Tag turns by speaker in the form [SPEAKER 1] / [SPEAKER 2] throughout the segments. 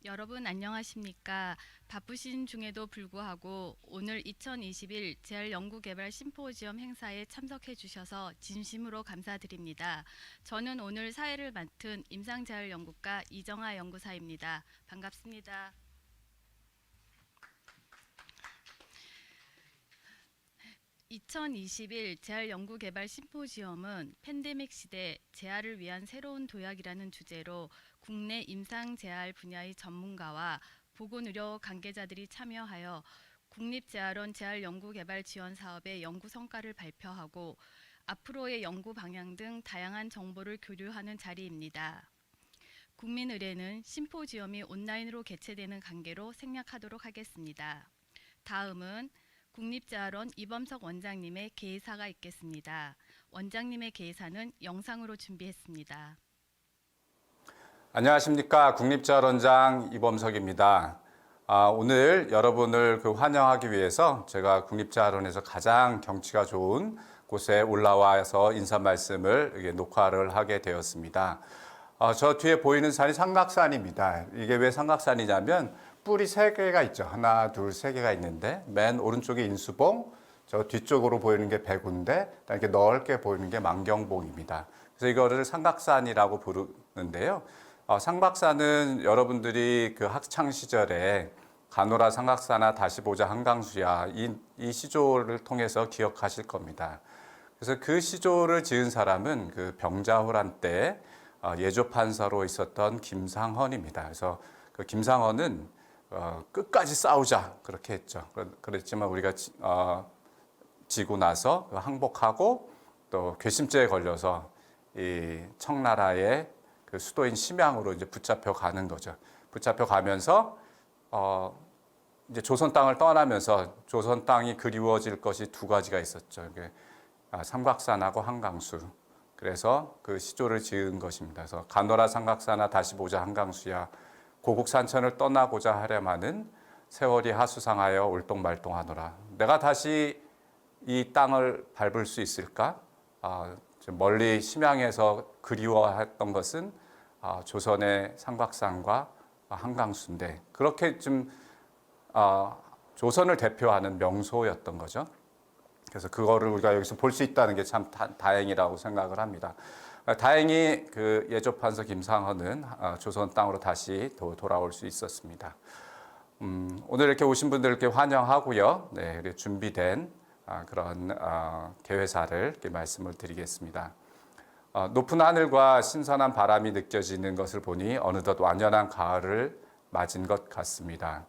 [SPEAKER 1] 여러분 안녕하십니까? 바쁘신 중에도 불구하고 오늘 2021 재활연구개발 심포지엄 행사에 참석해 주셔서 진심으로 감사드립니다. 저는 오늘 사회를 맡은 임상재활연구과 이정아 연구사입니다. 반갑습니다. (2021) 재활연구개발 심포지엄은 팬데믹 시대 재활을 위한 새로운 도약이라는 주제로 국내 임상재활 분야의 전문가와 보건의료 관계자들이 참여하여 국립재활원 재활연구개발 지원 사업의 연구 성과를 발표하고 앞으로의 연구 방향 등 다양한 정보를 교류하는 자리입니다. 국민의례는 심포지엄이 온라인으로 개최되는 관계로 생략하도록 하겠습니다. 다음은 국립재활원 이범석 원장님의 개의사가 있겠습니다. 원장님의 개의사는 영상으로 준비했습니다.
[SPEAKER 2] 안녕하십니까. 국립재활원장 이범석입니다. 오늘 여러분을 환영하기 위해서 제가 국립재활원에서 가장 경치가 좋은 곳에 올라와서 인사 말씀을 녹화를 하게 되었습니다. 저 뒤에 보이는 산이 삼각산입니다. 이게 왜 삼각산이냐면 뿔이 3개가 있죠. 하나, 둘, 3개가 있는데 맨 오른쪽이 인수봉, 저 뒤쪽으로 보이는 게 배구인데 이렇게 넓게 보이는 게 만경봉입니다. 그래서 이거를 삼각산이라고 부르는데요. 삼각산은 여러분들이 그 학창 시절에 가노라 삼각사나 다시 보자 한강수야 이 시조를 통해서 기억하실 겁니다. 그래서 그 시조를 지은 사람은 그 병자호란 때 예조 판사로 있었던 김상헌입니다. 그래서 그 김상헌은 끝까지 싸우자 그렇게 했죠. 그랬지만 우리가 지고 나서 항복하고 또 괘씸죄에 걸려서 이 청나라의 그 수도인 심양으로 이제 붙잡혀 가는 거죠. 붙잡혀 가면서 이제 조선 땅을 떠나면서 조선 땅이 그리워질 것이 2가지가 있었죠. 이게 삼각산하고 한강수. 그래서 그 시조를 지은 것입니다. 그래서 가노라 삼각사나 다시 보자 한강수야 고국 산천을 떠나고자 하려마는 세월이 하수상하여 올동말동하노라. 내가 다시 이 땅을 밟을 수 있을까? 멀리 심양에서 그리워했던 것은 조선의 삼각산과 한강수인데 그렇게 좀 조선을 대표하는 명소였던 거죠. 그래서 그거를 우리가 여기서 볼 수 있다는 게 참 다행이라고 생각을 합니다. 다행히 그 예조판서 김상헌은 조선 땅으로 다시 돌아올 수 있었습니다. 오늘 이렇게 오신 분들께 환영하고요. 네, 준비된 그런 개회사를 이렇게 말씀을 드리겠습니다. 높은 하늘과 신선한 바람이 느껴지는 것을 보니 어느덧 완연한 가을을 맞은 것 같습니다.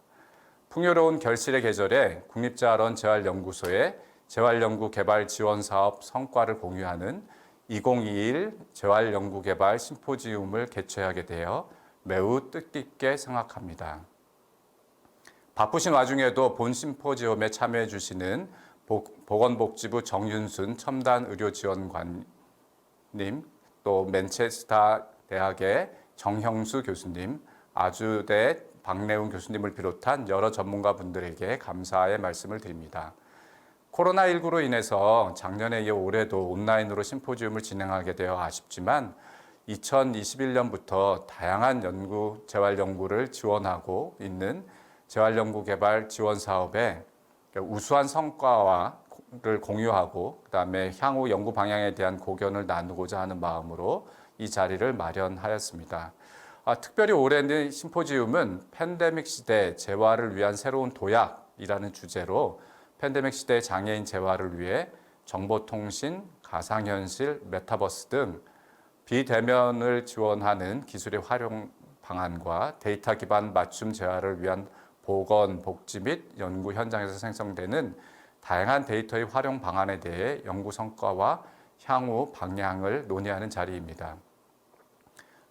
[SPEAKER 2] 풍요로운 결실의 계절에 국립재활원 재활연구소의 재활연구개발 지원사업 성과를 공유하는 2021 재활연구개발 심포지움을 개최하게 되어 매우 뜻깊게 생각합니다. 바쁘신 와중에도 본 심포지움에 참여해 주시는 보건복지부 정윤순 첨단의료지원관님, 또 맨체스터 대학의 정형수 교수님, 아주대 박래운 교수님을 비롯한 여러 전문가분들에게 감사의 말씀을 드립니다. 코로나19로 인해서 작년에 이어 올해도 온라인으로 심포지움을 진행하게 되어 아쉽지만 2021년부터 다양한 재활연구를 지원하고 있는 재활연구개발 지원사업에 우수한 성과를 공유하고 그다음에 향후 연구 방향에 대한 고견을 나누고자 하는 마음으로 이 자리를 마련하였습니다. 특별히 올해는 심포지움은 팬데믹 시대 재활을 위한 새로운 도약이라는 주제로 팬데믹 시대 장애인 재활을 위해 정보통신, 가상현실, 메타버스 등 비대면을 지원하는 기술의 활용 방안과 데이터 기반 맞춤 재활을 위한 보건, 복지 및 연구 현장에서 생성되는 다양한 데이터의 활용 방안에 대해 연구 성과와 향후 방향을 논의하는 자리입니다.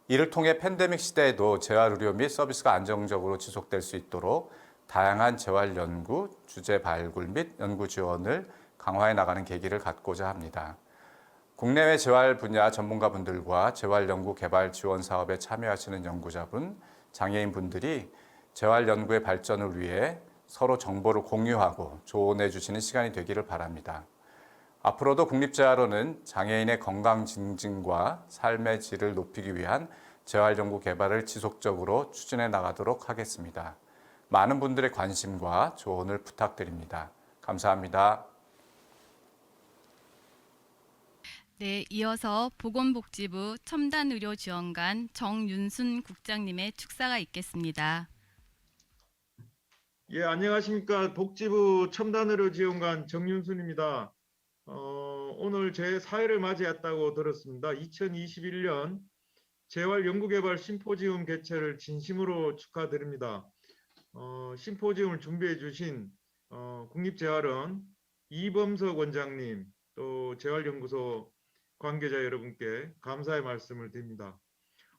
[SPEAKER 2] 이를 통해 팬데믹 시대에도 재활의료 및 서비스가 안정적으로 지속될 수 있도록 다양한 재활 연구, 주제 발굴 및 연구 지원을 강화해 나가는 계기를 갖고자 합니다. 국내외 재활 분야 전문가분들과 재활 연구 개발 지원 사업에 참여하시는 연구자분, 장애인분들이 재활 연구의 발전을 위해 서로 정보를 공유하고 조언해 주시는 시간이 되기를 바랍니다. 앞으로도 국립재활원은 장애인의 건강 증진과 삶의 질을 높이기 위한 재활 연구 개발을 지속적으로 추진해 나가도록 하겠습니다. 많은 분들의 관심과 조언을 부탁드립니다. 감사합니다.
[SPEAKER 1] 네, 이어서 보건복지부 첨단의료지원관 정윤순 국장님의 축사가 있겠습니다.
[SPEAKER 3] 예, 안녕하십니까. 복지부 첨단의료지원관 정윤순입니다. 오늘 제 사회를 맞이했다고 들었습니다. 2021년 재활연구개발 심포지움 개최를 진심으로 축하드립니다. 심포지움을 준비해 주신 국립재활원 이범석 원장님, 또 재활연구소 관계자 여러분께 감사의 말씀을 드립니다.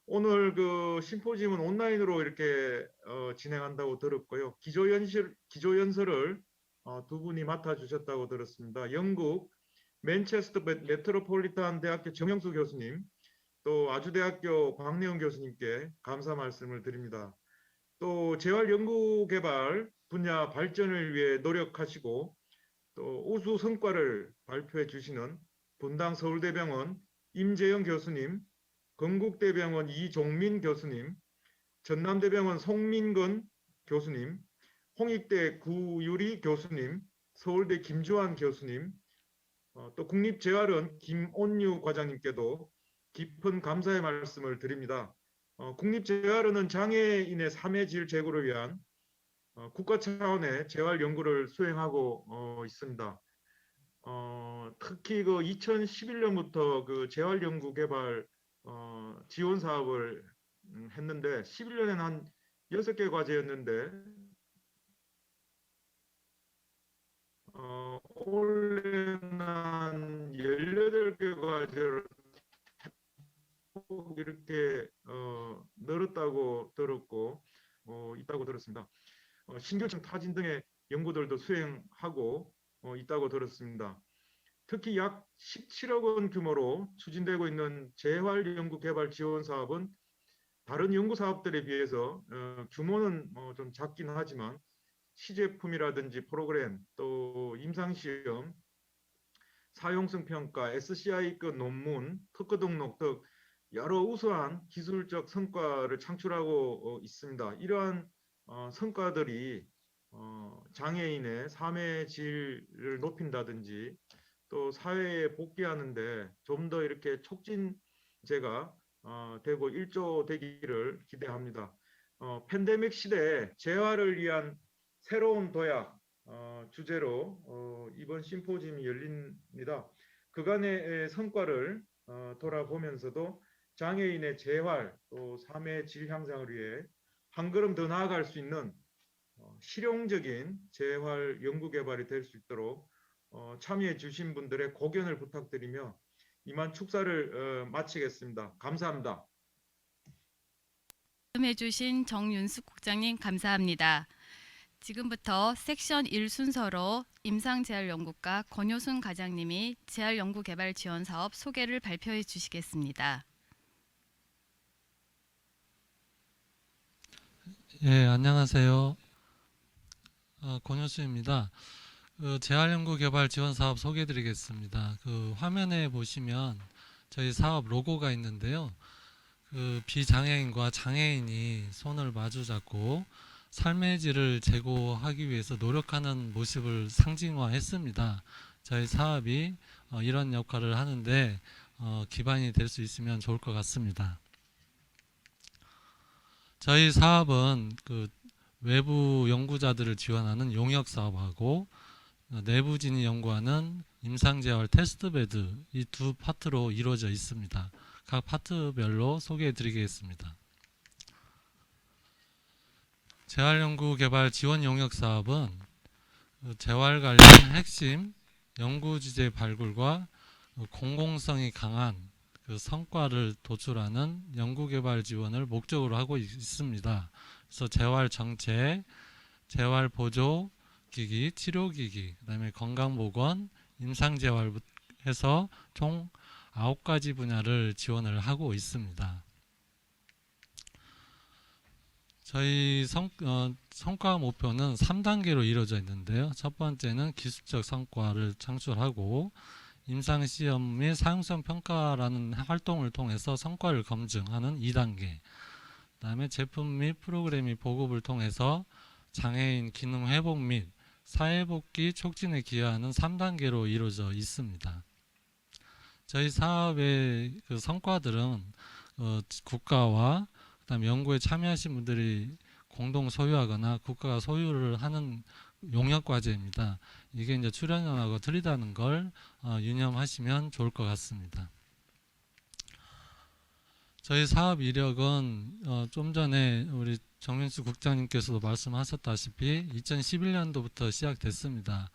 [SPEAKER 3] 오늘 그 심포지움은 온라인으로 이렇게 진행한다고 들었고요. 기조연설을 두 분이 맡아주셨다고 들었습니다. 영국 맨체스터 메트로폴리탄 대학교 정영수 교수님, 또 아주대학교 광래영 교수님께 감사 말씀을 드립니다. 또 재활연구개발 분야 발전을 위해 노력하시고 또 우수 성과를 발표해 주시는 분당 서울대병원 임재영 교수님, 건국대병원 이종민 교수님, 전남대병원 송민근 교수님, 홍익대 구유리 교수님, 서울대 김주환 교수님, 또 국립재활원 김온유 과장님께도 깊은 감사의 말씀을 드립니다. 국립재활원은 장애인의 삶의 질 제고를 위한 국가 차원의 재활 연구를 수행하고 있습니다. 특히 그 2011년부터 그 재활 연구 개발 지원 사업을 했는데 11년에는 한 6개 과제였는데 올해는 한 18개 과제를 이렇게 늘었다고 들었고 있다고 들었습니다. 신경증 타진 등의 연구들도 수행하고 있다고 들었습니다. 특히 약 17억 원 규모로 추진되고 있는 재활연구개발 지원 사업은 다른 연구 사업들에 비해서 규모는 좀 작긴 하지만 시제품이라든지 프로그램, 또 임상시험, 사용성 평가, SCI급 논문, 특허 등록 등 여러 우수한 기술적 성과를 창출하고 있습니다. 이러한 성과들이 장애인의 삶의 질을 높인다든지 또 사회에 복귀하는데 좀 더 이렇게 촉진제가 되고 일조되기를 기대합니다. 팬데믹 시대에 재활을 위한 새로운 도약 주제로 이번 심포지움이 열립니다. 그간의 성과를 돌아보면서도 장애인의 재활 또 삶의 질 향상을 위해 한 걸음 더 나아갈 수 있는 실용적인 재활 연구 개발이 될 수 있도록 참여해 주신 분들의 고견을 부탁드리며 이만 축사를 마치겠습니다. 감사합니다.
[SPEAKER 1] 말씀해주신 정윤숙 국장님 감사합니다. 지금부터 섹션 1 순서로 임상재활연구과 권효순 과장님이 재활연구개발 지원사업 소개를 발표해 주시겠습니다.
[SPEAKER 4] 예, 안녕하세요. 권효수입니다. 재활연구개발 지원사업 소개해드리겠습니다. 화면에 보시면 저희 사업 로고가 있는데요. 비장애인과 장애인이 손을 마주 잡고 삶의 질을 제고하기 위해서 노력하는 모습을 상징화했습니다. 저희 사업이 이런 역할을 하는데 기반이 될 수 있으면 좋을 것 같습니다. 저희 사업은 외부 연구자들을 지원하는 용역 사업하고 내부 진입 연구하는 임상재활 테스트베드 이 두 파트로 이루어져 있습니다. 각 파트별로 소개해 드리겠습니다. 재활연구 개발 지원 용역 사업은 재활 관련 핵심 연구 주제 발굴과 공공성이 강한 성과를 도출하는 연구개발 지원을 목적으로 하고 있습니다. 그래서 재활 정책, 재활 보조 기기, 치료 기기, 그다음에 건강보건, 임상재활 해서 총 9가지 분야를 지원을 하고 있습니다. 저희 성과 목표는 3단계로 이루어져 있는데요. 첫 번째는 기술적 성과를 창출하고 임상 시험 및 사용성 평가라는 활동을 통해서 성과를 검증하는 2단계. 그다음에 제품 및 프로그램이 보급을 통해서 장애인 기능 회복 및 사회복귀 촉진에 기여하는 3단계로 이루어져 있습니다. 저희 사업의 그 성과들은 국가와 그다음에 연구에 참여하신 분들이 공동 소유하거나 국가가 소유를 하는 용역 과제입니다. 이게 이제 출연연하고 틀리다는 걸 유념하시면 좋을 것 같습니다. 저희 사업 이력은 좀 전에 우리 정윤수 국장님께서도 말씀하셨다시피 2011년도부터 시작됐습니다.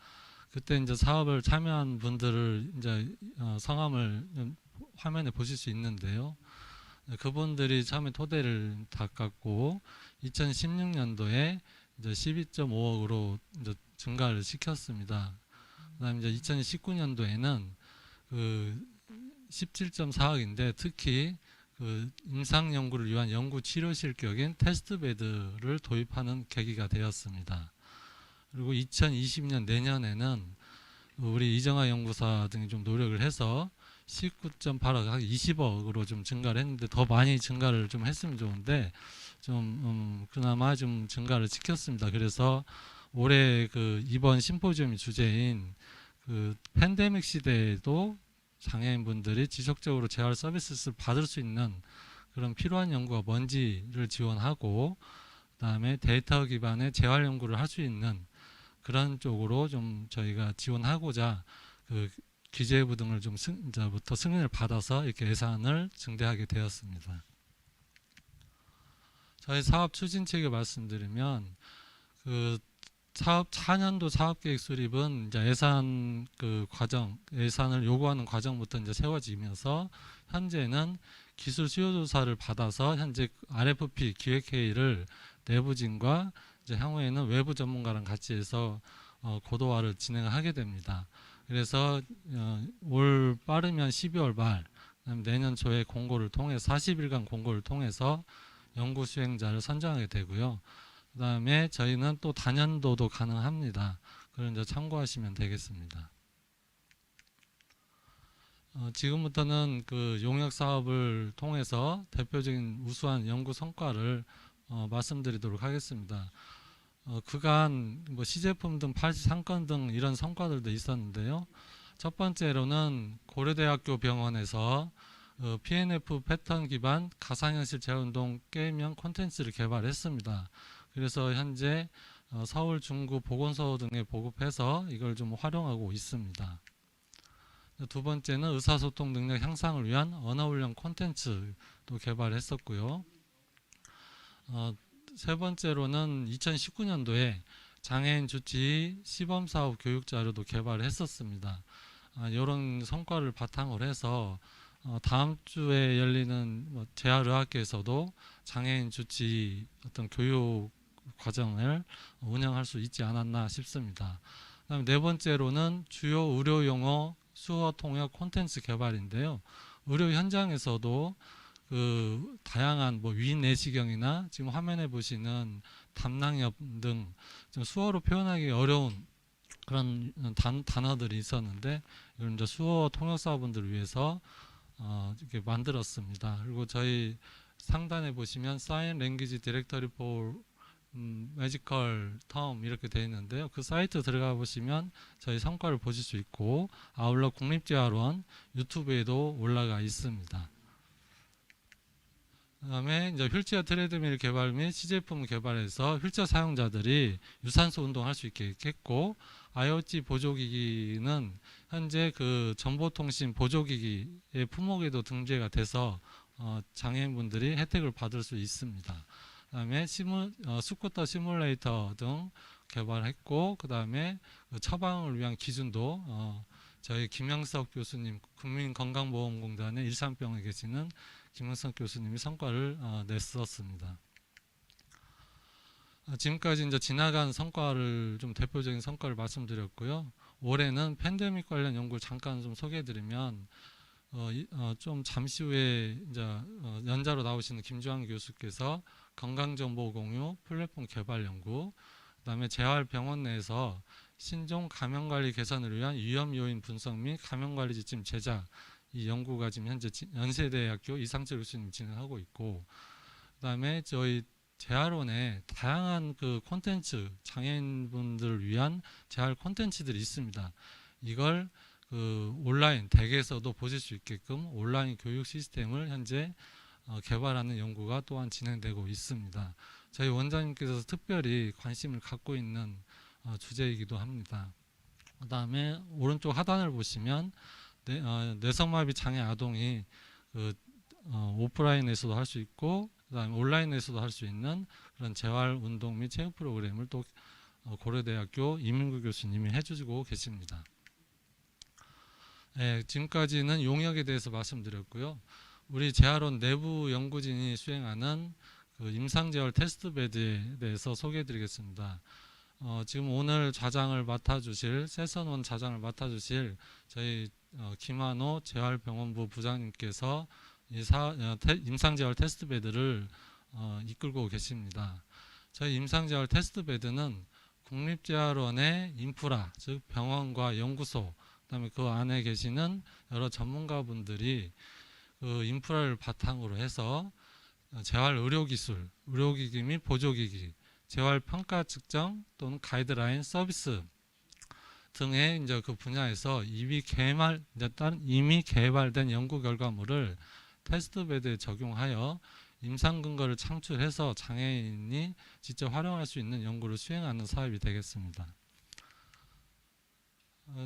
[SPEAKER 4] 그때 이제 사업을 참여한 분들을 이제 성함을 화면에 보실 수 있는데요. 그분들이 처음에 토대를 닦았고 2016년도에 이제 12.5억으로 이제 증가를 시켰습니다. 그다음에 이제 2019년도에는 그 17.4억인데 특히 그 임상 연구를 위한 연구 치료실 격인 테스트베드를 도입하는 계기가 되었습니다. 그리고 2020년 내년에는 우리 이정아 연구사 등이 좀 노력을 해서 19.8억, 20억으로 좀 증가를 했는데 더 많이 증가를 좀 했으면 좋은데 좀 그나마 좀 증가를 시켰습니다. 그래서 올해 그 이번 심포지엄 주제인 그 팬데믹 시대에도 장애인분들이 지속적으로 재활 서비스를 받을 수 있는 그런 필요한 연구가 뭔지를 지원하고 그다음에 데이터 기반의 재활 연구를 할 수 있는 그런 쪽으로 좀 저희가 지원하고자 그 기재부 등을 좀 이제부터 승인을 받아서 이렇게 예산을 증대하게 되었습니다. 저희 사업 추진책을 말씀드리면 그 사업 4년도 사업계획 수립은 이제 예산 그 과정, 예산을 요구하는 과정부터 이제 세워지면서 현재는 기술 수요 조사를 받아서 현재 RFP 기획회의를 내부진과 이제 향후에는 외부 전문가랑 같이 해서 고도화를 진행을 하게 됩니다. 그래서 올 빠르면 12월 말, 내년 초에 공고를 통해 40일간 공고를 통해서 연구 수행자를 선정하게 되고요. 그 다음에 저희는 또 단연도도 가능합니다. 그걸 이제 참고하시면 되겠습니다. 지금부터는 그 용역 사업을 통해서 대표적인 우수한 연구 성과를 말씀드리도록 하겠습니다. 그간 뭐 시제품 등 83건 등 이런 성과들도 있었는데요. 첫 번째로는 고려대학교 병원에서 PNF 패턴 기반 가상현실 재활운동 게임형 콘텐츠를 개발했습니다. 그래서 현재 서울 중구 보건소 등에 보급해서 이걸 좀 활용하고 있습니다. 두 번째는 의사소통 능력 향상을 위한 언어훈련 콘텐츠도 개발했었고요. 세 번째로는 2019년도에 장애인 주치 시범사업 교육 자료도 개발했었습니다. 이런 성과를 바탕으로 해서 다음 주에 열리는 재활의학계에서도 장애인 주치 어떤 교육 과정을 운영할 수 있지 않았나 싶습니다. 그다음에 네 번째로는 주요 의료 용어 수어 통역 콘텐츠 개발인데요. 의료 현장에서도 그 다양한 뭐 위내시경이나 지금 화면에 보시는 담낭엽 등 좀 수어로 표현하기 어려운 그런 단어들이 있었는데 이런 이제 수어 통역사분들을 위해서 이렇게 만들었습니다. 그리고 저희 상단에 보시면 Sign Language Directory for Magical Term 이렇게 되어 있는데요. 그 사이트 들어가 보시면 저희 성과를 보실 수 있고 아울러 국립재활원 유튜브에도 올라가 있습니다. 그다음에 이제 휠체어 트레드밀 개발 및 시제품 개발해서 휠체어 사용자들이 유산소 운동할 수 있게 했고 IoT 보조기기는 현재 그 정보통신 보조기기의 품목에도 등재가 돼서 장애인분들이 혜택을 받을 수 있습니다. 그다음에 스쿠터 시뮬레이터 등 개발했고 그다음에 처방을 위한 기준도 저희 김영석 교수님 국민건강보험공단의 일산병원에 계시는 김영석 교수님이 성과를 냈었습니다. 지금까지 이제 지나간 성과를 좀 대표적인 성과를 말씀드렸고요. 올해는 팬데믹 관련 연구를 잠깐 좀 소개해드리면 좀 잠시 후에 이제 연자로 나오시는 김주환 교수께서 건강정보 공유 플랫폼 개발 연구, 그다음에 재활병원 내에서 신종 감염관리 개선을 위한 위험 요인 분석 및 감염관리 지침 제작, 이 연구가 지금 현재 연세대학교 이상철 교수님 진행하고 있고, 그다음에 저희 재활원에 다양한 그 콘텐츠, 장애인분들을 위한 재활 콘텐츠들이 있습니다. 이걸 그 온라인 댁에서도 보실 수 있게끔 온라인 교육 시스템을 현재 개발하는 연구가 또한 진행되고 있습니다. 저희 원장님께서 특별히 관심을 갖고 있는 주제이기도 합니다. 그다음에 오른쪽 하단을 보시면 뇌성마비 장애 아동이 그 오프라인에서도 할 수 있고, 그다음에 온라인에서도 할 수 있는 그런 재활 운동 및 체육 프로그램을 또 고려대학교 이민구 교수님이 해주고 계십니다. 네, 지금까지는 용역에 대해서 말씀드렸고요. 우리 재활원 내부 연구진이 수행하는 그 임상재활 테스트베드에 대해서 소개해드리겠습니다. 지금 오늘 좌장을 맡아주실 세선원 좌장을 맡아주실 저희 김한호 재활병원부 부장님께서 임상재활 테스트베드를 이끌고 계십니다. 저희 임상재활 테스트베드는 국립재활원의 인프라, 즉 병원과 연구소, 그다음에 그 안에 계시는 여러 전문가분들이 그 인프라를 바탕으로 해서 재활 의료기술, 의료기기 및 보조기기, 재활 평가 측정 또는 가이드라인 서비스 등의 이제 그 분야에서 이미 개발된 연구 결과물을 테스트베드에 적용하여 임상 근거를 창출해서 장애인이 직접 활용할 수 있는 연구를 수행하는 사업이 되겠습니다.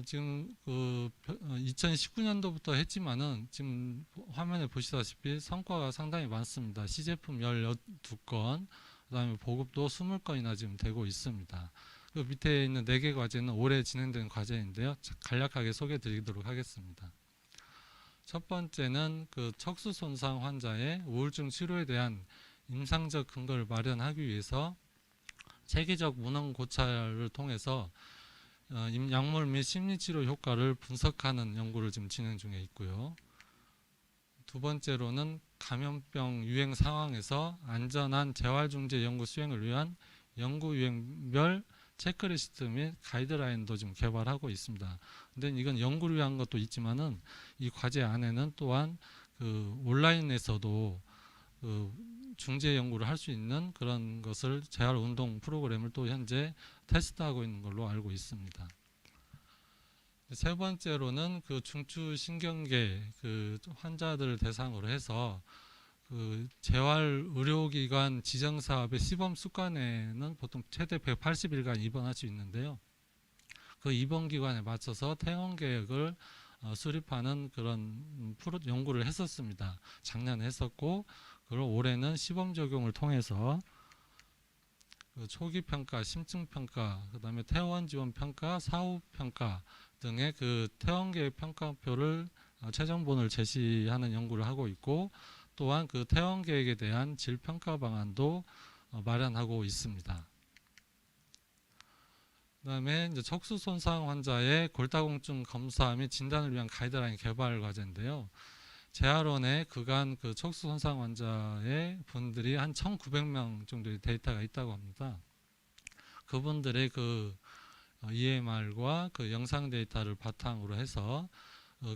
[SPEAKER 4] 지금 그 2019년도부터 했지만은 지금 화면에 보시다시피 성과가 상당히 많습니다. 시제품 12건, 그다음에 보급도 20건이나 지금 되고 있습니다. 그 밑에 있는 4개 과제는 올해 진행된 과제인데요. 간략하게 소개해 드리도록 하겠습니다. 첫 번째는 그 척수 손상 환자의 우울증 치료에 대한 임상적 근거를 마련하기 위해서 체계적 문헌 고찰을 통해서 약물 및 심리치료 효과를 분석하는 연구를 지금 진행 중에 있고요. 두 번째로는 감염병 유행 상황에서 안전한 재활중재 연구 수행을 위한 연구 유행별 체크리스트 및 가이드라인도 지금 개발하고 있습니다. 근데 이건 연구를 위한 것도 있지만은 이 과제 안에는 또한 그 온라인에서도 그 중재 연구를 할 수 있는 그런 것을 재활 운동 프로그램을 또 현재 테스트하고 있는 걸로 알고 있습니다. 세 번째로는 그 중추신경계 그 환자들을 대상으로 해서 그 재활 의료기관 지정 사업의 시범 수간에는 보통 최대 180일간 입원할 수 있는데요. 그 입원 기간에 맞춰서 퇴원 계획을 수립하는 그런 연구를 했었습니다. 작년에 했었고, 그리고 올해는 시범 적용을 통해서 그 초기 평가, 심층 평가, 그다음에 퇴원 지원 평가, 사후 평가 등의 그 퇴원 계획 평가표를 최종본을 제시하는 연구를 하고 있고, 또한 그 퇴원 계획에 대한 질 평가 방안도 마련하고 있습니다. 그다음에 이제 척수 손상 환자의 골다공증 검사 및 진단을 위한 가이드라인 개발 과제인데요. 재활원에 그간 그 척수 손상 환자의 분들이 한 1,900명 정도의 데이터가 있다고 합니다. 그분들의 그 EMR과 그 영상 데이터를 바탕으로 해서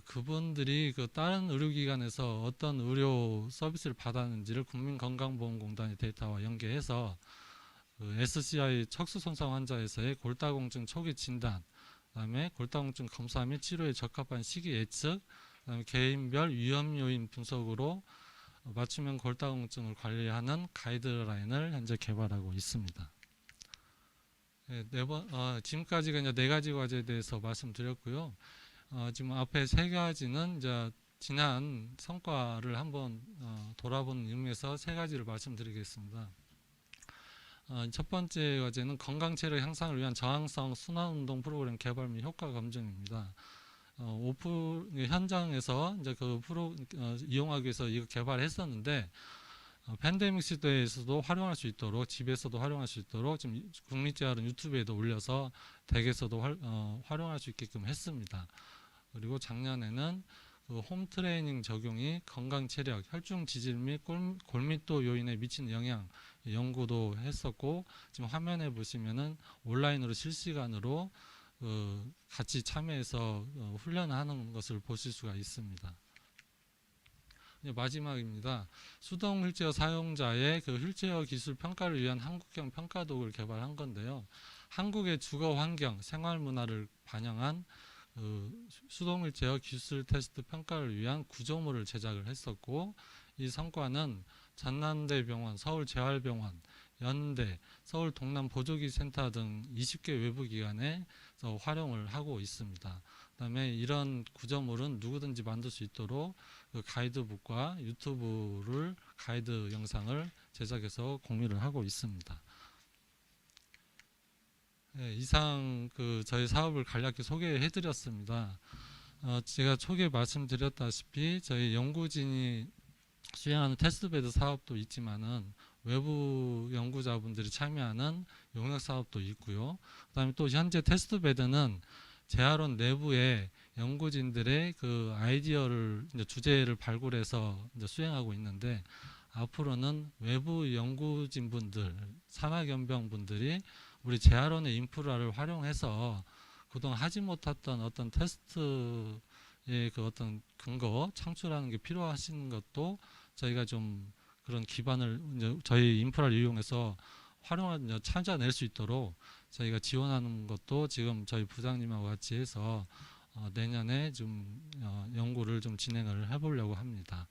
[SPEAKER 4] 그분들이 그 다른 의료기관에서 어떤 의료 서비스를 받았는지를 국민건강보험공단의 데이터와 연계해서 그 SCI 척수 손상 환자에서의 골다공증 초기 진단, 그다음에 골다공증 검사 및 치료에 적합한 시기 예측, 그다음에 개인별 위험 요인 분석으로 맞춤형 골다공증을 관리하는 가이드라인을 현재 개발하고 있습니다. 지금까지가 이제 4가지 과제에 대해서 말씀드렸고요. 지금 앞에 3가지는 이제 지난 성과를 한번 돌아보는 의미에서 3가지를 말씀드리겠습니다. 첫 번째 과제는 건강 체력 향상을 위한 저항성 순환 운동 프로그램 개발 및 효과 검증입니다. 현장에서 이제 그 이용하기 위해서 이거 개발했었는데 팬데믹 시대에서도 활용할 수 있도록, 집에서도 활용할 수 있도록 지금 국립재활은 유튜브에도 올려서 댁에서도 활용할 수 있게끔 했습니다. 그리고 작년에는 그 홈 트레이닝 적용이 건강 체력, 혈중 지질 및 골밀도 요인에 미치는 영향 연구도 했었고, 지금 화면에 보시면은 온라인으로 실시간으로 같이 참여해서 훈련하는 것을 보실 수가 있습니다. 이제 마지막입니다. 수동 휠체어 사용자의 그 휠체어 기술 평가를 위한 한국형 평가 도구를 개발한 건데요. 한국의 주거 환경, 생활 문화를 반영한 수동 휠체어 기술 테스트 평가를 위한 구조물을 제작을 했었고, 이 성과는 전남대병원, 서울재활병원, 연대, 서울 동남 보조기 센터 등 20개 외부 기관에서 활용을 하고 있습니다. 그다음에 이런 구조물은 누구든지 만들 수 있도록 그 가이드북과 유튜브를 가이드 영상을 제작해서 공유를 하고 있습니다. 네, 이상 저희 사업을 간략히 소개해드렸습니다. 제가 초기에 말씀드렸다시피 저희 연구진이 수행하는 테스트베드 사업도 있지만은 외부 연구자분들이 참여하는 용역 사업도 있고요. 그다음에 또 현재 테스트베드는 재활원 내부에 연구진들의 그 아이디어를 이제 주제를 발굴해서 이제 수행하고 있는데, 앞으로는 외부 연구진분들, 산학연병분들이 우리 재활원의 인프라를 활용해서 그동안 하지 못했던 어떤 테스트의 그 어떤 근거 창출하는 게 필요하신 것도 저희가 좀 그런 기반을 이제 저희 인프라를 이용해서 활용한 찾아낼 수 있도록 저희가 지원하는 것도 지금 저희 부장님하고 같이 해서 내년에 좀 연구를 좀 진행을 해보려고 합니다.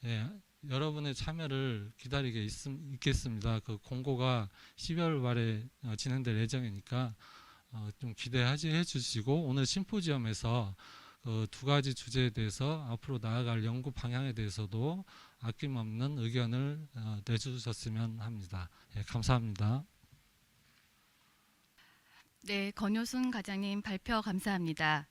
[SPEAKER 4] 예, 여러분의 참여를 기다리게 있겠습니다. 그 공고가 12월 말에 진행될 예정이니까 좀 기대해 주시고, 오늘 심포지엄에서 두 가지 주제에 대해서 앞으로 나아갈 연구 방향에 대해서도 아낌없는 의견을 내주셨으면 합니다. 예, 감사합니다.
[SPEAKER 1] 네, 권효순 과장님 발표 감사합니다.